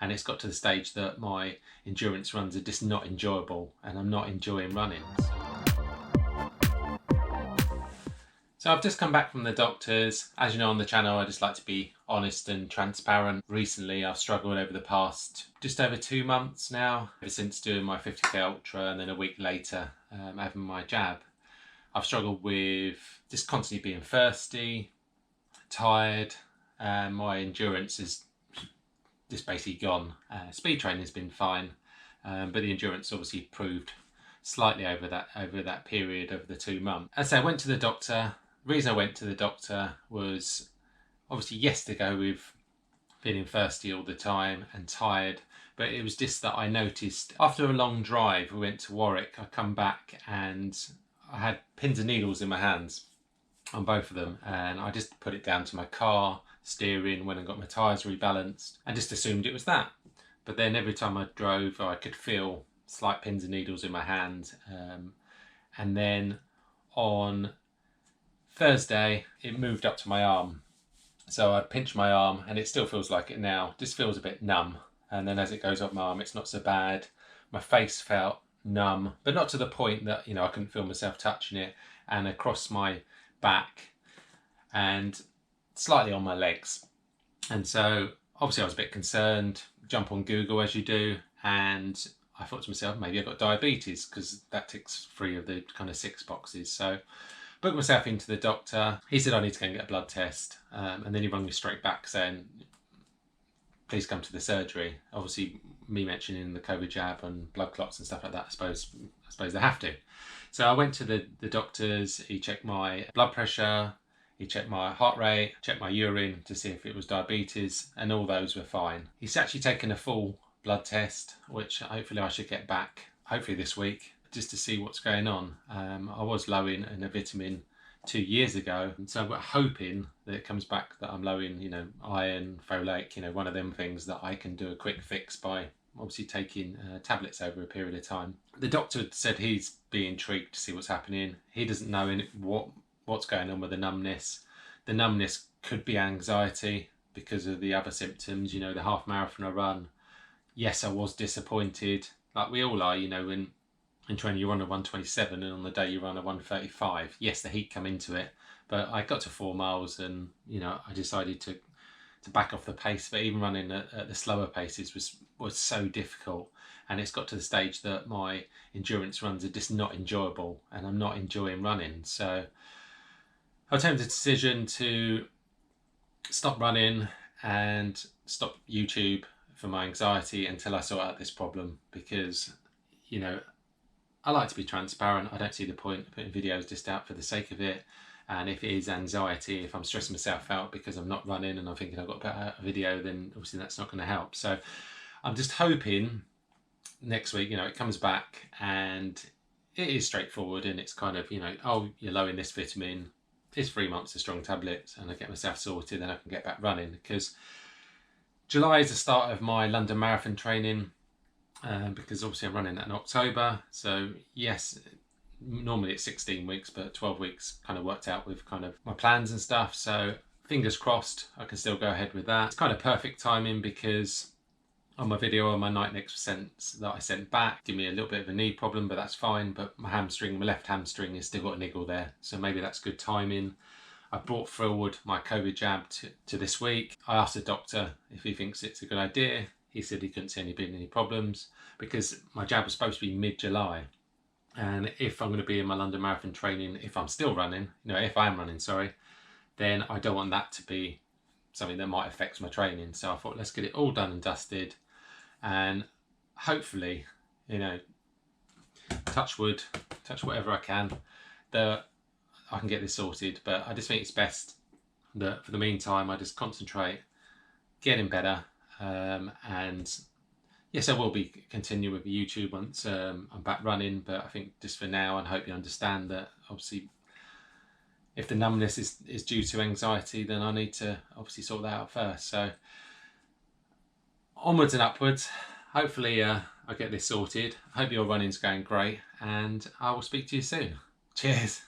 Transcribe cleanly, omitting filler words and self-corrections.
and it's got to the stage that my endurance runs are just not enjoyable and I'm not enjoying running. So I've just come back from the doctors. As you know on the channel, I just like to be honest and transparent. Recently I've struggled over the past just over 2 months now, ever since doing my 50k ultra and then a week later having my jab. I've struggled with just constantly being thirsty, tired, and my endurance is just basically gone. Speed training has been fine, but the endurance obviously improved slightly over that period of the 2 months. As I went to the doctor. The reason I went to the doctor was obviously yes to go with feeling thirsty all the time and tired, but it was just that I noticed after a long drive, we went to Warwick, I come back and I had pins and needles in my hands on both of them, and I just put it down to my car steering when I got my tyres rebalanced and just assumed it was that. But then every time I drove I could feel slight pins and needles in my hand, and then on Thursday it moved up to my arm, so I pinched my arm and it still feels like it now, just feels a bit numb, and then as it goes up my arm it's not so bad. My face felt numb, but not to the point that, you know, I couldn't feel myself touching it, and across my back and slightly on my legs. And so obviously I was a bit concerned, jump on Google as you do, and I thought to myself maybe I've got diabetes because that ticks 3 of the kind of 6 boxes. So booked myself into the doctor. He said I need to go and get a blood test, and then he rang me straight back saying please come to the surgery. Obviously me mentioning the COVID jab and blood clots and stuff like that, I suppose they have to. So I went to the doctors. He checked my blood pressure, he checked my heart rate, checked my urine to see if it was diabetes, and all those were fine. He's actually taken a full blood test, which hopefully I should get back hopefully this week, just to see what's going on. I was low in a vitamin 2 years ago, and so we're hoping that it comes back that I'm low in, you know, iron, folate, you know, one of them things that I can do a quick fix by obviously taking tablets over a period of time. The doctor said he's being intrigued to see what's happening. He doesn't know what's going on with the numbness. The numbness could be anxiety because of the other symptoms, you know, the half marathon I run. Yes, I was disappointed, like we all are, you know, when in training you run a 1:27 and on the day you run a 1:35. Yes, the heat come into it, but I got to 4 miles and, you know, I decided to back off the pace. But even running at the slower paces was so difficult, and it's got to the stage that my endurance runs are just not enjoyable and I'm not enjoying running. So I took the decision to stop running and stop YouTube for my anxiety until I sort out this problem, because, you know, I like to be transparent. I don't see the point of putting videos just out for the sake of it. And if it is anxiety, if I'm stressing myself out because I'm not running and I'm thinking I've got to put out a video, then obviously that's not going to help. So I'm just hoping next week, you know, it comes back and it is straightforward and it's kind of, you know, oh, you're low in this vitamin, it's 3 months of strong tablets, and I get myself sorted, then I can get back running. Because July is the start of my London Marathon training, because obviously I'm running that in October. So yes, normally it's 16 weeks, but 12 weeks kind of worked out with kind of my plans and stuff. So fingers crossed I can still go ahead with that. It's kind of perfect timing because on my video on my Nightnext that I sent back, give me a little bit of a knee problem, but that's fine. But my hamstring, my left hamstring, has still got a niggle there, so maybe that's good timing. I brought forward my COVID jab to this week. I asked the doctor if he thinks it's a good idea. He said he couldn't see any problems, because my jab was supposed to be mid-July. And if I'm going to be in my London Marathon training, if I'm still running, you know, if I am running, sorry, then I don't want that to be something that might affect my training. So I thought, let's get it all done and dusted, and hopefully, you know, touch wood, touch whatever I can, that I can get this sorted. But I just think it's best that for the meantime I just concentrate getting better, and yes, I will be continue with YouTube once I'm back running, but I think just for now, and I hope you understand that obviously if the numbness is due to anxiety, then I need to obviously sort that out first. So onwards and upwards. Hopefully I get this sorted. I hope your running's going great, and I will speak to you soon. Cheers.